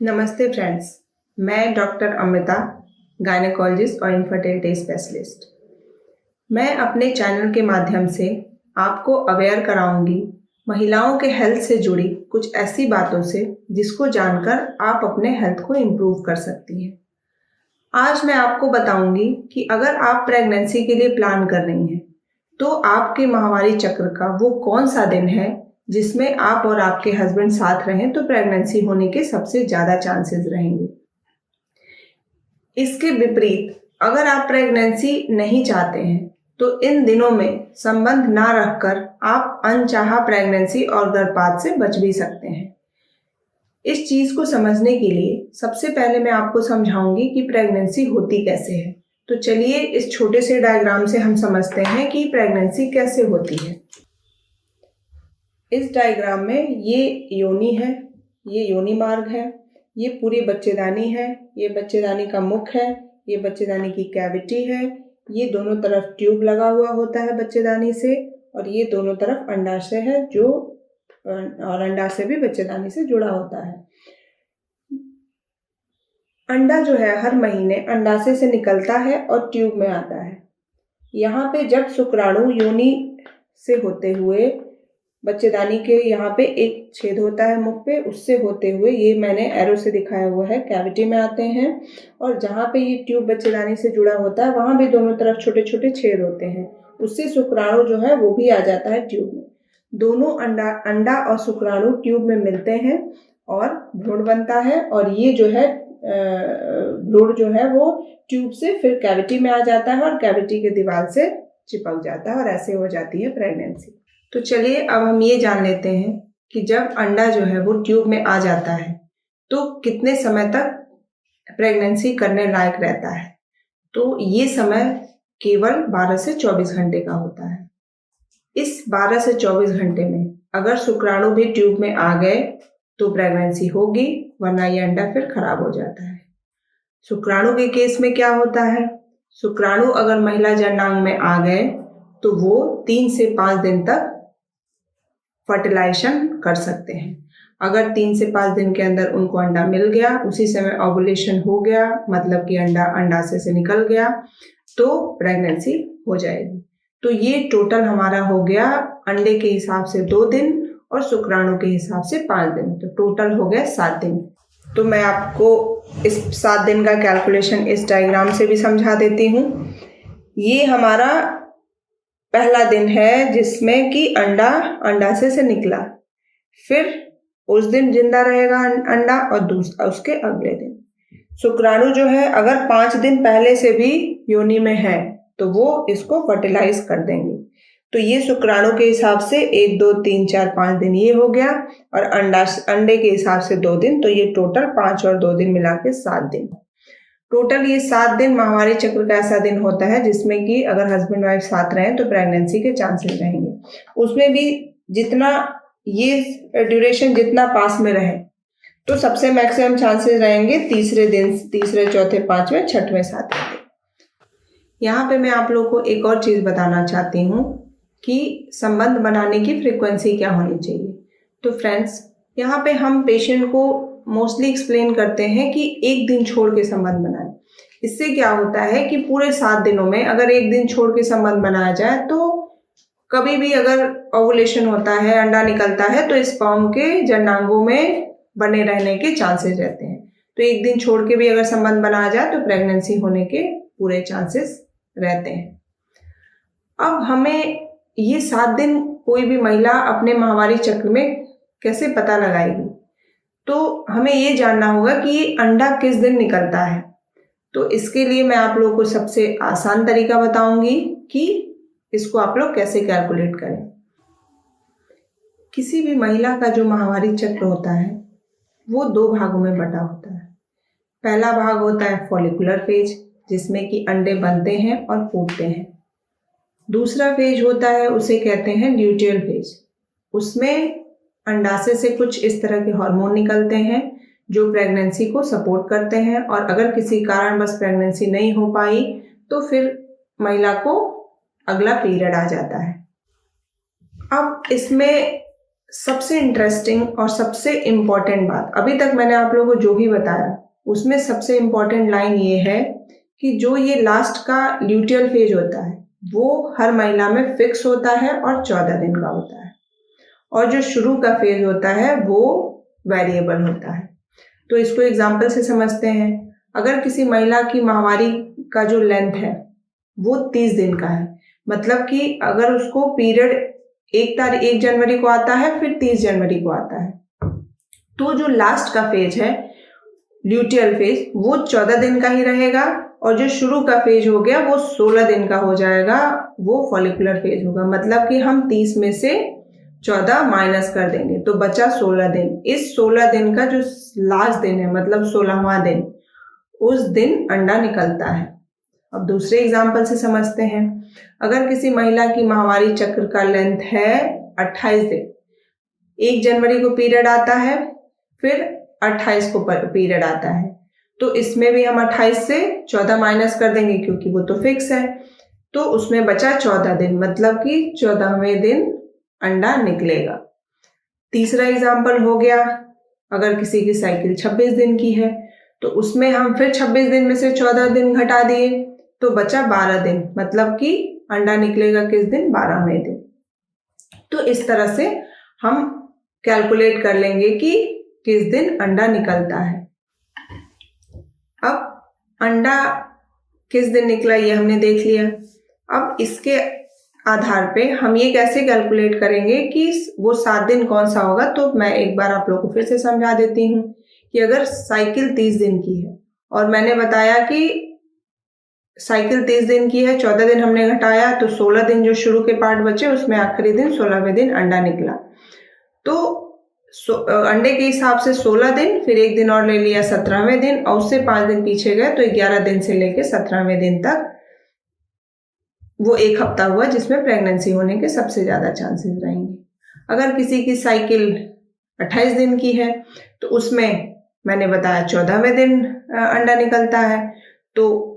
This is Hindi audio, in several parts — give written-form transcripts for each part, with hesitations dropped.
नमस्ते फ्रेंड्स, मैं डॉक्टर अमृता, गायनेकोलॉजिस्ट और इनफर्टिलिटी स्पेशलिस्ट। मैं अपने चैनल के माध्यम से आपको अवेयर कराऊंगी महिलाओं के हेल्थ से जुड़ी कुछ ऐसी बातों से जिसको जानकर आप अपने हेल्थ को इम्प्रूव कर सकती हैं। आज मैं आपको बताऊंगी कि अगर आप प्रेगनेंसी के लिए प्लान कर रही हैं तो आपके माहवारी चक्र का वो कौन सा दिन है जिसमें आप और आपके हस्बैंड साथ रहें तो प्रेगनेंसी होने के सबसे ज़्यादा चांसेस रहेंगे। इसके विपरीत अगर आप प्रेगनेंसी नहीं चाहते हैं तो इन दिनों में संबंध ना रखकर आप अनचाहा प्रेगनेंसी और गर्भपात से बच भी सकते हैं। इस चीज़ को समझने के लिए सबसे पहले मैं आपको समझाऊंगी कि प्रेगनेंसी होती कैसे है। तो चलिए इस छोटे से डायग्राम से हम समझते हैं कि प्रेगनेंसी कैसे होती है। इस डायग्राम में ये योनि है, ये योनि मार्ग है, ये पूरी बच्चेदानी है, ये बच्चेदानी का मुख है, ये बच्चेदानी की कैविटी है, ये दोनों तरफ ट्यूब लगा हुआ होता है बच्चेदानी से, और ये दोनों तरफ अंडाशय है जो और अंडाशय भी बच्चेदानी से जुड़ा होता है। अंडा जो है हर महीने अंडाशय से निकलता है और ट्यूब में आता है। यहाँ पे जब शुक्राणु योनि से होते हुए बच्चेदानी के यहाँ पे एक छेद होता है मुख पे, उससे होते हुए ये मैंने एरो से दिखाया हुआ है कैविटी में आते हैं, और जहाँ पे ये ट्यूब बच्चेदानी से जुड़ा होता है वहाँ भी दोनों तरफ छोटे छोटे छेद होते हैं, उससे शुक्राणु जो है वो भी आ जाता है ट्यूब में। दोनों अंडा और शुक्राणु ट्यूब में मिलते हैं और भ्रूण बनता है, और ये जो है भ्रूण जो है वो ट्यूब से फिर कैविटी में आ जाता है और कैविटी के दीवार से चिपक जाता है, और ऐसे हो जाती है प्रेगनेंसी। तो चलिए अब हम ये जान लेते हैं कि जब अंडा जो है वो ट्यूब में आ जाता है तो कितने समय तक प्रेगनेंसी करने लायक रहता है। तो ये समय केवल 12 से 24 घंटे का होता है। इस 12 से 24 घंटे में अगर शुक्राणु भी ट्यूब में आ गए तो प्रेगनेंसी होगी, वरना ये अंडा फिर खराब हो जाता है। शुक्राणु के केस में क्या होता है, शुक्राणु अगर महिला जननांग में आ गए तो वो 3 से 5 दिन तक फर्टिलाइजेशन कर सकते हैं। अगर 3 से 5 दिन के अंदर उनको अंडा मिल गया, उसी समय ओवुलेशन हो गया, मतलब कि अंडा अंडाशय से निकल गया, तो प्रेगनेंसी हो जाएगी। तो ये टोटल हमारा हो गया अंडे के हिसाब से 2 दिन और शुक्राणु के हिसाब से 5 दिन, तो टोटल हो गया 7 दिन। तो मैं आपको इस 7 दिन का कैलकुलेशन इस डायग्राम से भी समझा देती हूँ। ये हमारा पहला दिन है जिसमें कि अंडा अंडाशय से निकला, फिर उस दिन जिंदा रहेगा अंडा, और दूसरा उसके अगले दिन शुक्राणु जो है अगर 5 दिन पहले से भी योनि में है तो वो इसको फर्टिलाइज कर देंगे। तो ये शुक्राणु के हिसाब से 1 2 3 4 5 दिन ये हो गया, और अंडे के हिसाब से 2 दिन, तो ये टोटल 5 और 2 दिन मिला के 7 दिन। टोटल ये 7 दिन माहवारी चक्र का ऐसा दिन होता है जिसमें कि अगर हस्बैंड वाइफ साथ रहें तो प्रेगनेंसी के चांसेस रहेंगे। उसमें भी जितना ये ड्यूरेशन जितना पास में रहे तो सबसे मैक्सिमम चांसेस रहेंगे तीसरे दिन, तीसरे, चौथे, पांचवें, छठवें, सातवें दिन। यहाँ पे मैं आप लोगों को एक और चीज़ बताना चाहती हूँ कि संबंध बनाने की फ्रीक्वेंसी क्या होनी चाहिए। तो फ्रेंड्स, यहाँ पे हम पेशेंट को मोस्टली एक्सप्लेन करते हैं कि एक दिन छोड़ के संबंध बनाएं। इससे क्या होता है कि पूरे 7 दिनों में अगर एक दिन छोड़ के संबंध बनाया जाए तो कभी भी अगर ओवुलेशन होता है, अंडा निकलता है, तो स्पर्म के जननांगों में बने रहने के चांसेस रहते हैं। तो एक दिन छोड़ के भी अगर संबंध बनाया जाए तो प्रेगनेंसी होने के पूरे चांसेस रहते हैं। अब हमें ये 7 दिन कोई भी महिला अपने माहवारी चक्र में कैसे पता लगाएगी, तो हमें ये जानना होगा कि ये अंडा किस दिन निकलता है। तो इसके लिए मैं आप लोगों को सबसे आसान तरीका बताऊंगी कि इसको आप लोग कैसे कैलकुलेट करें। किसी भी महिला का जो माहवारी चक्र होता है वो 2 भागों में बटा होता है। पहला भाग होता है फॉलिकुलर फेज, जिसमें कि अंडे बनते हैं और फूटते हैं। दूसरा फेज होता है, उसे कहते हैं ल्यूटियल फेज। उसमें अंडाशय से कुछ इस तरह के हार्मोन निकलते हैं जो प्रेगनेंसी को सपोर्ट करते हैं, और अगर किसी कारणवश प्रेगनेंसी नहीं हो पाई तो फिर महिला को अगला पीरियड आ जाता है। अब इसमें सबसे इंटरेस्टिंग और सबसे इम्पॉर्टेंट बात, अभी तक मैंने आप लोगों को जो भी बताया उसमें सबसे इम्पॉर्टेंट लाइन ये है कि जो ये लास्ट का ल्यूटियल फेज होता है वो हर महिला में फिक्स होता है और 14 दिन का होता है, और जो शुरू का फेज होता है वो वेरिएबल होता है। तो इसको एग्जाम्पल से समझते हैं। अगर किसी महिला की माहवारी का जो लेंथ है वो 30 दिन का है, मतलब कि अगर उसको पीरियड 1 जनवरी को आता है फिर 30 जनवरी को आता है, तो जो लास्ट का फेज है ल्यूटियल फेज वो 14 दिन का ही रहेगा, और जो शुरू का फेज हो गया वो 16 दिन का हो जाएगा, वो फॉलिकुलर फेज होगा। मतलब कि हम 30 में से 14 माइनस कर देंगे तो बचा 16 दिन। इस 16 दिन का जो लास्ट दिन है मतलब 16वां दिन, उस दिन अंडा निकलता है। अब दूसरे एग्जाम्पल से समझते हैं। अगर किसी महिला की माहवारी चक्र का लेंथ है 28 दिन, 1 जनवरी को पीरियड आता है फिर 28 को पीरियड आता है, तो इसमें भी हम 28 से 14 माइनस कर देंगे क्योंकि वो तो फिक्स है, तो उसमें बचा 14 दिन, मतलब कि 14वें दिन अंडा निकलेगा। तीसरा एग्जाम्पल हो गया, अगर किसी की साइकिल 26 दिन की है तो उसमें हम फिर 26 दिन में से 14 दिन घटा दिए तो बचा 12 दिन, मतलब कि अंडा निकलेगा किस दिन, 12वें दिन। तो इस तरह से हम कैलकुलेट कर लेंगे कि किस दिन अंडा निकलता है। अब अंडा किस दिन निकला ये हमने देख लिया। अब इसके आधार पे हम ये कैसे कैलकुलेट करेंगे कि वो 7 दिन कौन सा होगा, तो मैं एक बार आप लोगों को फिर से समझा देती हूँ कि अगर साइकिल 30 दिन की है और मैंने बताया कि साइकिल 30 दिन की है, 14 दिन हमने घटाया तो 16 दिन जो शुरू के पार्ट बचे उसमें आखिरी दिन 16वें दिन अंडा निकला, तो अंडे के हिसाब से 16 दिन, फिर एक दिन और ले लिया 17वें दिन, और उससे 5 दिन पीछे गए तो 11 दिन से लेके 17वें दिन तक वो एक हफ्ता हुआ जिसमें प्रेगनेंसी होने के सबसे ज्यादा चांसेस रहेंगे। अगर किसी की साइकिल 28 दिन की है तो उसमें मैंने बताया 14वें दिन अंडा निकलता है, तो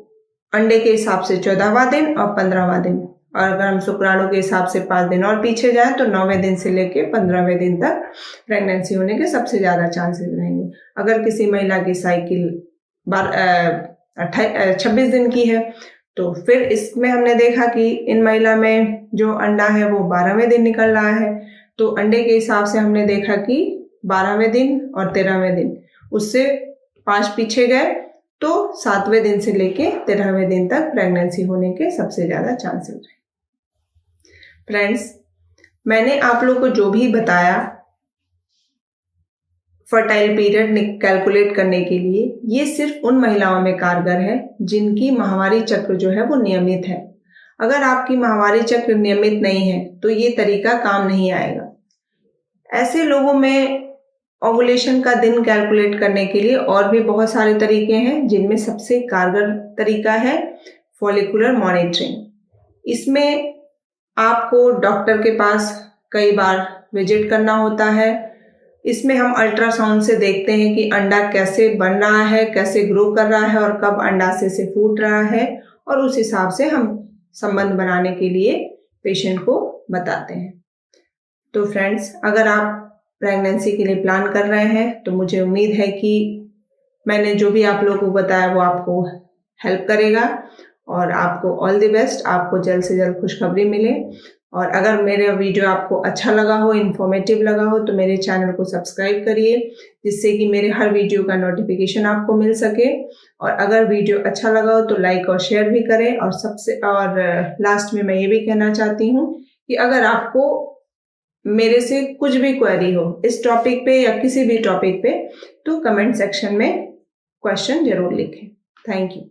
अंडे के हिसाब से 14वां दिन और 15वां दिन, और अगर हम शुक्राणु के हिसाब से 5 दिन और पीछे जाए तो 9वें दिन से लेके 15वें दिन तक प्रेगनेंसी होने के सबसे ज्यादा चांसेस रहेंगे। अगर किसी महिला की साइकिल 26 दिन की है तो फिर इसमें हमने देखा कि इन महिला में जो अंडा है वो 12वें दिन निकल रहा है, तो अंडे के हिसाब से हमने देखा कि 12वें दिन और 13वें दिन, उससे 5 पीछे गए तो 7वें दिन से लेके 13वें दिन तक प्रेगनेंसी होने के सबसे ज्यादा चांसेस रहे। फ्रेंड्स, मैंने आप लोग को जो भी बताया फर्टाइल पीरियड कैलकुलेट करने के लिए, ये सिर्फ उन महिलाओं में कारगर है जिनकी माहवारी चक्र जो है वो नियमित है। अगर आपकी माहवारी चक्र नियमित नहीं है तो ये तरीका काम नहीं आएगा। ऐसे लोगों में ओवुलेशन का दिन कैलकुलेट करने के लिए और भी बहुत सारे तरीके हैं, जिनमें सबसे कारगर तरीका है फॉलिकुलर मॉनिटरिंग। इसमें आपको डॉक्टर के पास कई बार विजिट करना होता है। इसमें हम अल्ट्रासाउंड से देखते हैं कि अंडा कैसे बन रहा है, कैसे ग्रो कर रहा है और कब अंडाशय से फूट रहा है, और उस हिसाब से हम संबंध बनाने के लिए पेशेंट को बताते हैं। तो फ्रेंड्स, अगर आप प्रेगनेंसी के लिए प्लान कर रहे हैं तो मुझे उम्मीद है कि मैंने जो भी आप लोगों को बताया वो आपको हेल्प करेगा, और आपको ऑल द बेस्ट। आपको जल्द से जल्द खुशखबरी मिले, और अगर मेरा वीडियो आपको अच्छा लगा हो, इन्फॉर्मेटिव लगा हो, तो मेरे चैनल को सब्सक्राइब करिए, जिससे कि मेरे हर वीडियो का नोटिफिकेशन आपको मिल सके। और अगर वीडियो अच्छा लगा हो तो लाइक और शेयर भी करें। और लास्ट में मैं ये भी कहना चाहती हूँ कि अगर आपको मेरे से कुछ भी क्वेरी हो इस टॉपिक पे या किसी भी टॉपिक पे, तो कमेंट सेक्शन में क्वेश्चन जरूर लिखें। Thank you.